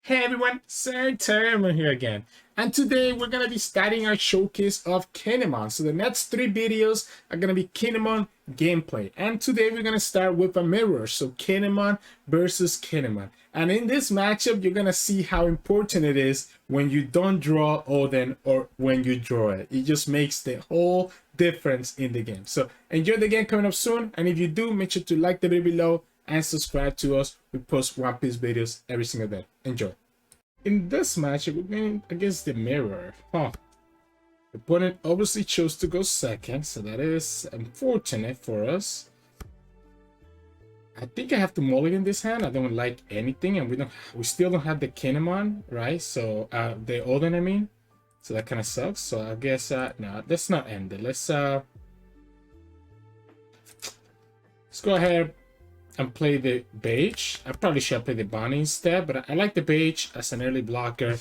Hey everyone, Sirturmund here again. And today we're going to be starting our showcase of Kinemon. So the next 3 videos are going to be Kinemon gameplay. And today we're going to start with a mirror. So Kinemon versus Kinemon. And in this matchup, you're going to see how important it is when you don't draw Oden or when you draw it. It just makes the whole difference in the game. So enjoy the game coming up soon. And if you do, make sure to like the video below and subscribe to us. We post One Piece videos every single day. Enjoy. In this match, we're going against the mirror. The opponent obviously chose to go second, so that is unfortunate for us. I think I have to mulligan this hand. I don't like anything, and we still don't have the Kinemon, right? So the Oden, I mean. So that kind of sucks. So I guess no, let's not end it. Let's go ahead and play the Bege. I probably should play the Bonney instead, but I like the Bege as an early blocker.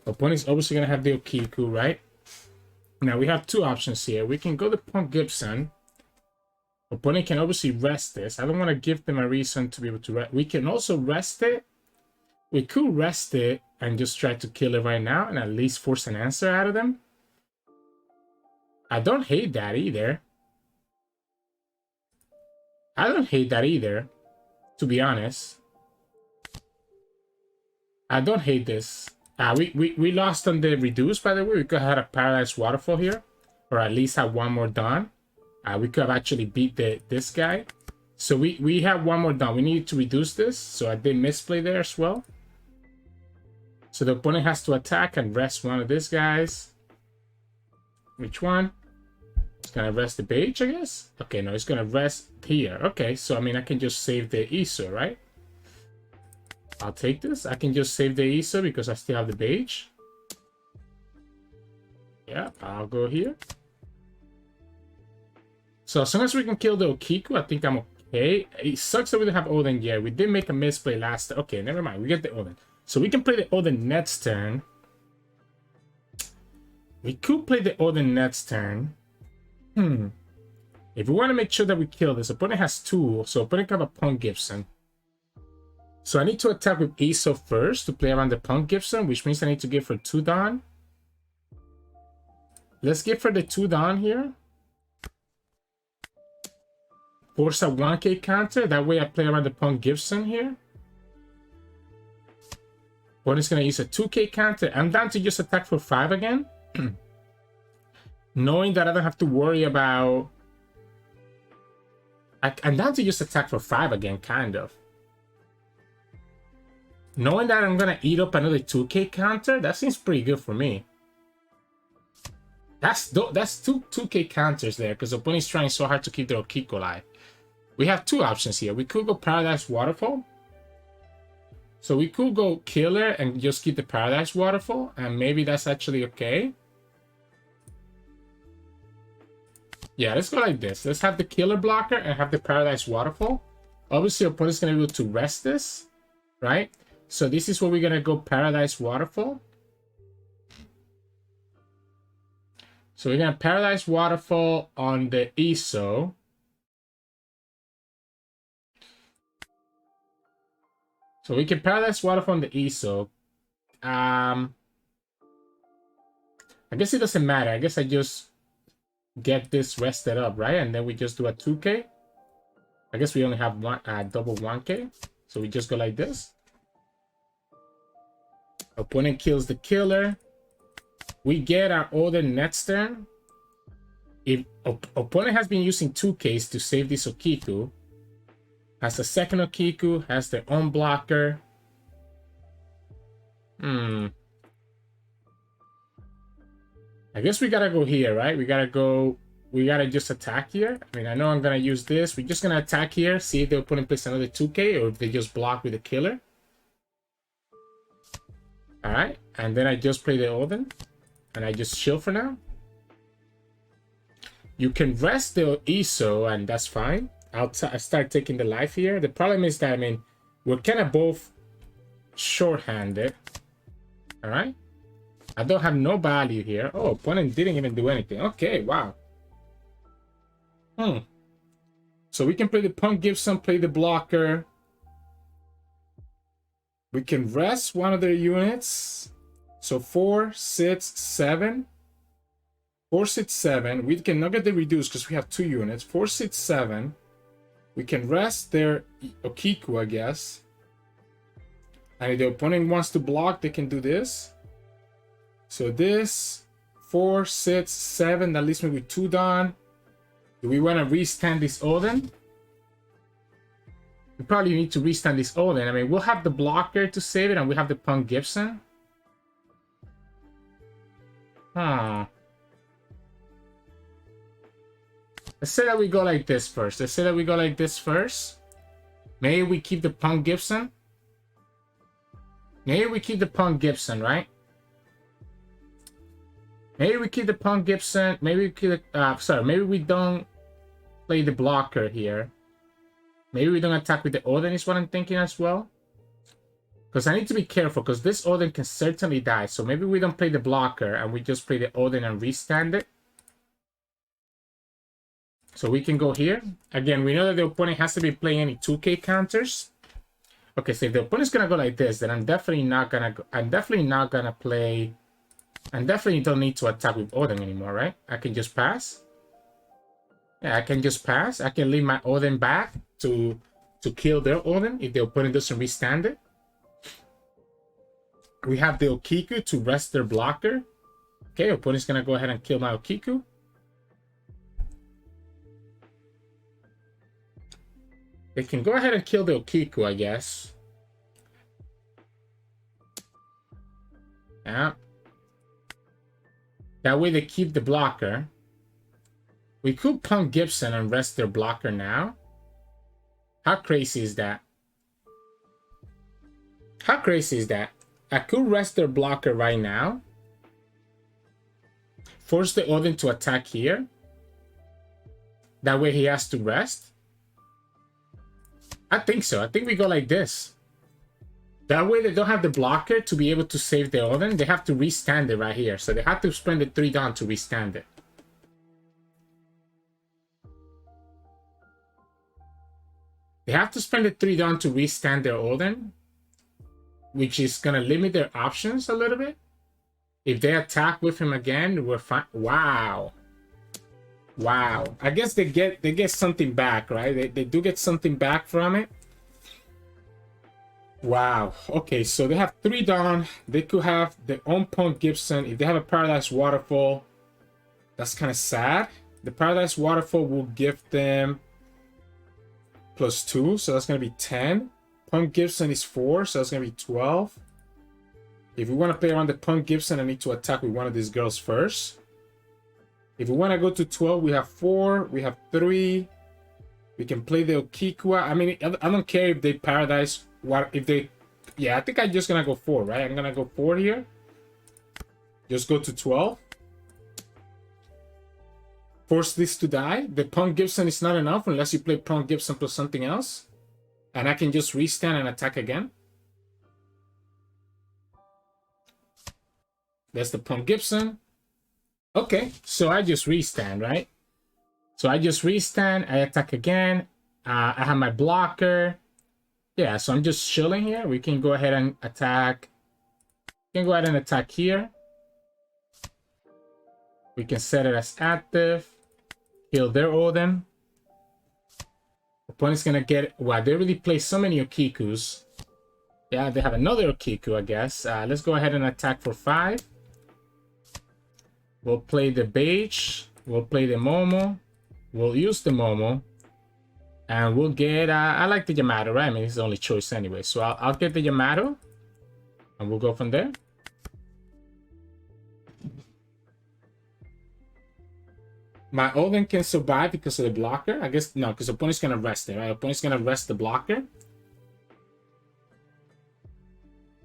Opponent's obviously going to have the Okiku, right? Now we have 2 options here. We can go to Punk Gibson. Opponent can obviously rest this. I don't want to give them a reason to be able to rest. We can also rest it. We could rest it and just try to kill it right now and at least force an answer out of them. I don't hate that either. To be honest. I don't hate this. We lost on the reduce, by the way. We could have had a Paradise Waterfall here. Or at least have one more Dawn. We could have actually beat this guy. So we have one more Dawn. We need to reduce this. So I did misplay there as well. So the opponent has to attack and rest one of these guys. Which one? It's gonna rest the Bege, I guess? Okay, no, it's gonna rest here. Okay, so I mean I can just save the Izou, right? I'll take this. I can just save the Izou because I still have the Bege. Yeah, I'll go here. So as soon as we can kill the Okiku, I think I'm okay. It sucks that we don't have Oden yet. We did make a misplay last. Okay, never mind. We get the Oden. So we can play the Oden next turn. We could play the Oden next turn. If we want to make sure that we kill this, opponent has 2, so opponent can have a Punk Gibson. So I need to attack with Izou first to play around the Punk Gibson, which means I need to give her 2 Dawn. Let's give her the 2 Dawn here. Force a 1k counter, that way I play around the Punk Gibson here. Opponent's going to use a 2k counter. I'm down to just attack for 5 again. Knowing that I don't have to worry about... I'm down to just attack for 5 again, kind of. Knowing that I'm going to eat up another 2k counter, that seems pretty good for me. That's 2k counters there, because the opponent's trying so hard to keep their Okiku alive. We have 2 options here. We could go Paradise Waterfall. So we could go Killer and just keep the Paradise Waterfall, and maybe that's actually okay. Yeah, let's go like this. Let's have the Killer blocker and have the Paradise Waterfall. Obviously, opponent's going to be able to rest this, right? So this is where we're going to go Paradise Waterfall. So we're going to Paradise Waterfall on the Izou. So we can Paradise Waterfall on the Izou. I guess it doesn't matter. I guess I just get this rested up, right? And then we just do a 2k. I guess we only have one double 1k. So we just go like this. Opponent kills the Killer. We get our Oden next turn. If opponent has been using 2ks to save this Okiku, has a second Okiku, has their own blocker. I guess we gotta go here, right? We gotta just attack here. I mean, I know I'm gonna use this. We're just gonna attack here, see if the opponent plays another 2k or if they just block with the Killer. Alright, and then I just play the Oden. And I just chill for now. You can rest the Izou, and that's fine. I start taking the life here. The problem is that, I mean, we're kind of both short-handed. Alright? I don't have no value here. Oh, opponent didn't even do anything. Okay, wow. So we can play the Punk Gibson, play the blocker. We can rest one of their units. So 4, 6, 7. 4, 6, 7. We cannot get the reduce because we have 2 units. 4, 6, 7. We can rest their Okiku, I guess. And if the opponent wants to block, they can do this. So this 4, 6, 7. That leaves me with 2 done. Do we want to restand this Oden? We probably need to restand this Oden. I mean, we'll have the blocker to save it, and we have the Punk Gibson. Huh. Let's say that we go like this first. Let's say that we go like this first. Maybe we keep the Punk Gibson. Maybe we keep the Punk Gibson, right? Maybe we keep the Punk Gibson. Maybe we keep sorry, maybe we don't play the blocker here. Maybe we don't attack with the Oden is what I'm thinking as well. Because I need to be careful, because this Oden can certainly die. So maybe we don't play the blocker and we just play the Oden and restand it. So we can go here. Again, we know that the opponent has to be playing any 2k counters. Okay, so if the opponent's gonna go like this, then I'm definitely not gonna play. I definitely don't need to attack with Oden anymore, right? I can just pass. Yeah, I can just pass. I can leave my Oden back to kill their Oden if the opponent doesn't restand it. We have the Okiku to rest their blocker. Okay, opponent's gonna go ahead and kill my Okiku. They can go ahead and kill the Okiku, I guess. Yeah. That way they keep the blocker. We could Punk Gibson and rest their blocker now. How crazy is that? How crazy is that? I could rest their blocker right now. Force the Oden to attack here. That way he has to rest. I think so. I think we go like this. That way they don't have the blocker to be able to save the Oden. They have to restand it right here. So they have to spend the 3 down to restand it. They have to spend the 3 down to restand their Oden, which is going to limit their options a little bit. If they attack with him again, we're fine. Wow. Wow. I guess they get something back, right? They do get something back from it. Wow. Okay, so they have 3 down. They could have their own Punk Gibson. If they have a Paradise Waterfall, that's kind of sad. The Paradise Waterfall will give them +2, so that's going to be 10. Punk Gibson is 4, so that's going to be 12. If we want to play around the Punk Gibson, I need to attack with one of these girls first. If we want to go to 12, we have 4, we have 3. We can play the Okiku. I mean, I don't care if they Paradise. What if they? Yeah, I think I'm just gonna go 4, right? I'm gonna go 4 here. Just go to 12. Force this to die. The Punk Gibson is not enough unless you play Punk Gibson plus something else. And I can just restand and attack again. That's the Punk Gibson. Okay, so I just restand, right? So I just restand, I attack again. I have my blocker. Yeah, so I'm just chilling here. We can go ahead and attack. We can go ahead and attack here. We can set it as active. Kill their Oden. Opponent's gonna get... Wow, they really play so many Okikus. Yeah, they have another Okiku, I guess. Let's go ahead and attack for 5. We'll play the Bege. We'll play the Momo. We'll use the Momo. And we'll get... I like the Yamato, right? I mean, it's the only choice anyway. So I'll get the Yamato. And we'll go from there. My Oden can survive because of the blocker. I guess, no, because the opponent's going to rest it, right? Opponent's going to rest the blocker.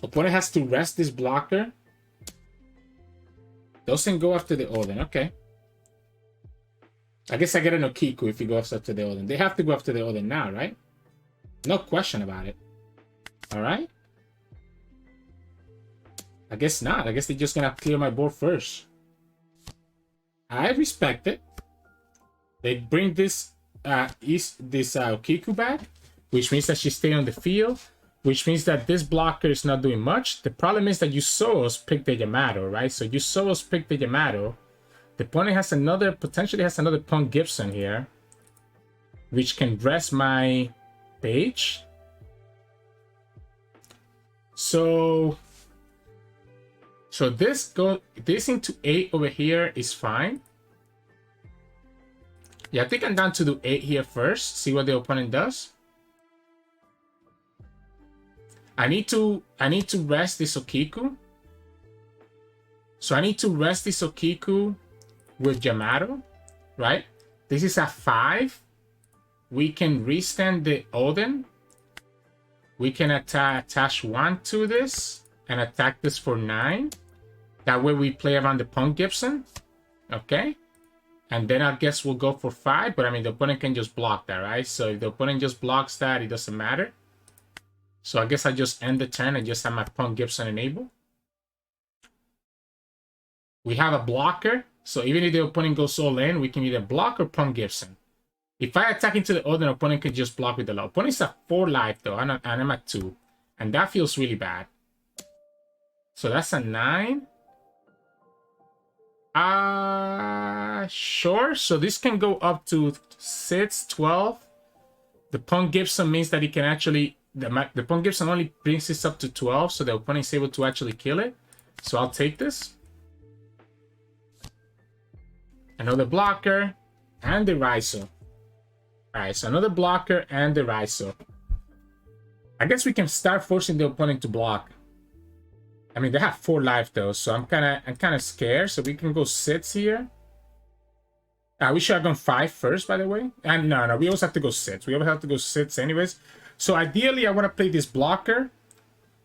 Opponent has to rest this blocker. Doesn't go after the Oden. Okay. I guess I get an Okiku if he goes after the Oden. They have to go after the Oden now, right? No question about it. Alright. I guess not. I guess they're just going to clear my board first. I respect it. They bring this Okiku back, which means that she stayed on the field, which means that this blocker is not doing much. The problem is that you saw us pick the Yamato, right? So you saw us pick the Yamato. The opponent has another, potentially has another Punk Gibson here, which can rest my page. So this into 8 over here is fine. Yeah, I think I'm down to do 8 here first. See what the opponent does. I need to rest this Okiku. So I need to rest this Okiku with Yamato, right? This is a 5. We can restand the Oden. We can attach 1 to this and attack this for 9. That way we play around the Punk Gibson. Okay. And then I guess we'll go for 5. But I mean, the opponent can just block that, right? So if the opponent just blocks that, it doesn't matter. So I guess I just end the turn and just have my Punk Gibson enabled. We have a blocker. So even if the opponent goes all in, we can either block or Punk Gibson. If I attack into the Oden, opponent can just block with the low. Opponent's at 4 life though, and I'm at 2. And that feels really bad. So that's a 9. Sure. So this can go up to 6, 12. The Punk Gibson means that he can actually... The Punk Gibson only brings this up to 12, so the opponent is able to actually kill it. So I'll take this. Another blocker and the Raizo. Alright, so another blocker and the Raizo. I guess we can start forcing the opponent to block. I mean, they have 4 life though, so I'm kind of scared. So we can go 6 here. We should have gone 5 first, by the way. And no, we always have to go 6. We always have to go 6 anyways. So ideally, I want to play this blocker.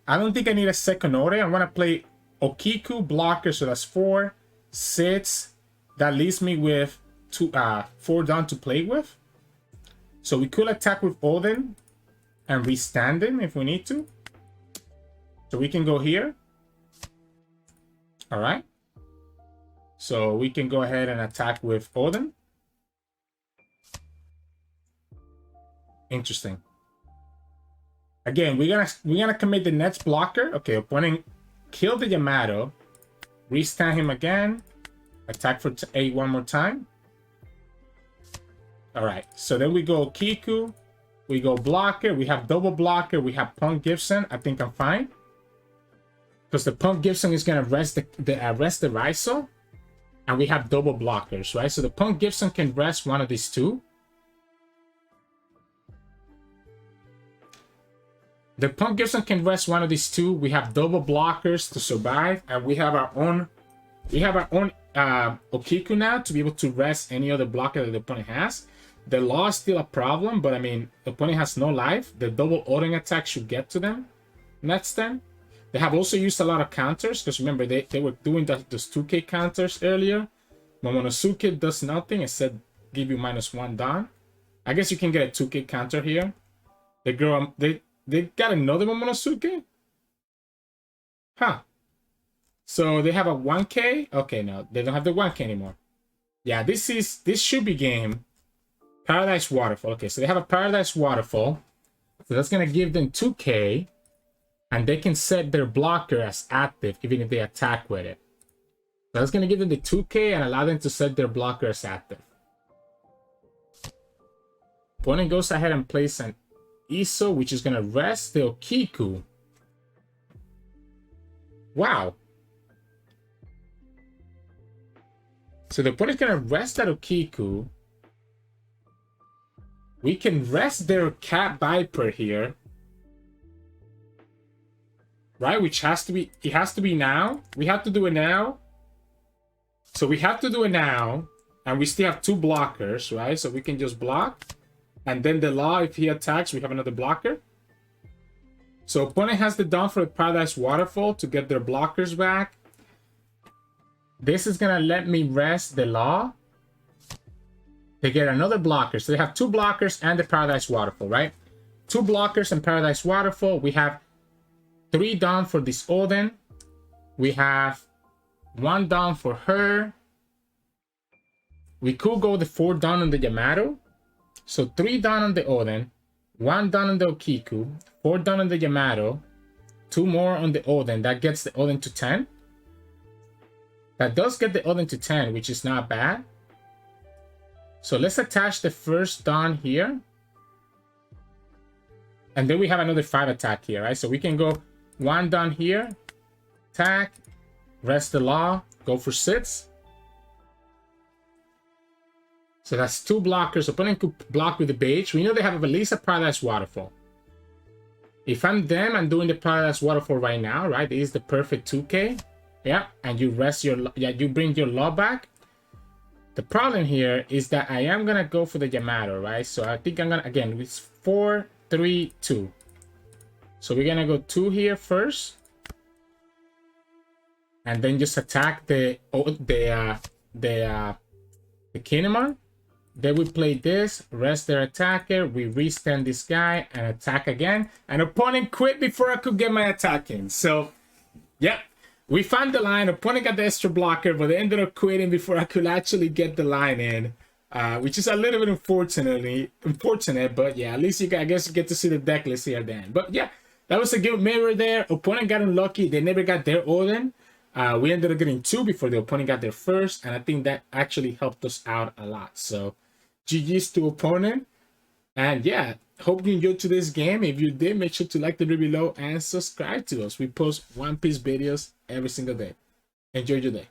I don't think I need a second Ode. I want to play Okiku blocker, so that's 4, 6. That leaves me with 4 down to play with. So we could attack with Oden and restand him if we need to. So we can go here. All right. So we can go ahead and attack with Oden. Interesting. Again, we're gonna commit the next blocker. Okay, opponent kill the Yamato. Restand him again. Attack for 8 one more time. All right, so then we go Okiku. We go blocker. We have double blocker. We have Punk Gibson. I think I'm fine. Because the Punk Gibson is going to rest the Raizo. And we have double blockers, right? So the Punk Gibson can rest one of these 2. The Punk Gibson can rest one of these 2. We have double blockers to survive. And we have our own Okiku now to be able to rest any other blocker that the opponent has. The law is still a problem, but I mean, the opponent has no life. The double Oden attack should get to them next turn. They have also used a lot of counters, because remember, they were doing those 2k counters earlier. Momonosuke does nothing, except give you -1 down. I guess you can get a 2k counter here. They got another Momonosuke? Huh. So they have a 1k? Okay, no, they don't have the 1k anymore. Yeah, this should be game. Paradise Waterfall. Okay, so they have a Paradise Waterfall. So that's going to give them 2k. And they can set their blocker as active, even if they attack with it. So that's going to give them the 2k and allow them to set their blocker as active. Opponent goes ahead and plays an Izou, which is going to rest the Okiku. Wow. So the opponent's going to rest that Okiku. We can rest their Cat Viper here. Right, which has to be, it has to be now. We have to do it now. So we have to do it now. And we still have 2 blockers, right? So we can just block. And then the law, if he attacks, we have another blocker. So opponent has the down for the Paradise Waterfall to get their blockers back. This is going to let me rest the law. They get another blocker. So they have 2 blockers and the Paradise Waterfall, right? 2 blockers and Paradise Waterfall. We have 3 down for this Oden. We have 1 down for her. We could go the 4 down on the Yamato. So 3 down on the Oden. 1 done on the Okiku, 4 done on the Yamato, 2 more on the Oden. That gets the Oden to 10. That does get the Oden to 10, which is not bad. So let's attach the first Dawn here. And then we have another 5 attack here, right? So we can go 1 Dawn here, attack, rest the law, go for 6. So that's 2 blockers. Opponent could block with the Bege. We know they have at least a Paradise Waterfall. If I'm them, I'm doing the Paradise Waterfall right now, right? This is the perfect 2K. Yeah, and you rest your, you bring your law back. The problem here is that I am gonna go for the Yamato, right? So I think I'm gonna, again, it's 4, 3, 2. So we're gonna go 2 here first. And then just attack the Kinemon. Then we play this, rest their attacker, we restand this guy and attack again. And opponent quit before I could get my attack in. So, yeah, we found the line. Opponent got the extra blocker, but they ended up quitting before I could actually get the line in. Which is a little bit unfortunate, but yeah, at least I guess you get to see the deck list here then. But yeah, that was a good mirror there. Opponent got unlucky. They never got their Oden. We ended up getting 2 before the opponent got their first, and I think that actually helped us out a lot. So GG's to opponent. And yeah, hope you enjoyed today's game. If you did, make sure to like the video below and subscribe to us. We post One Piece videos every single day. Enjoy your day.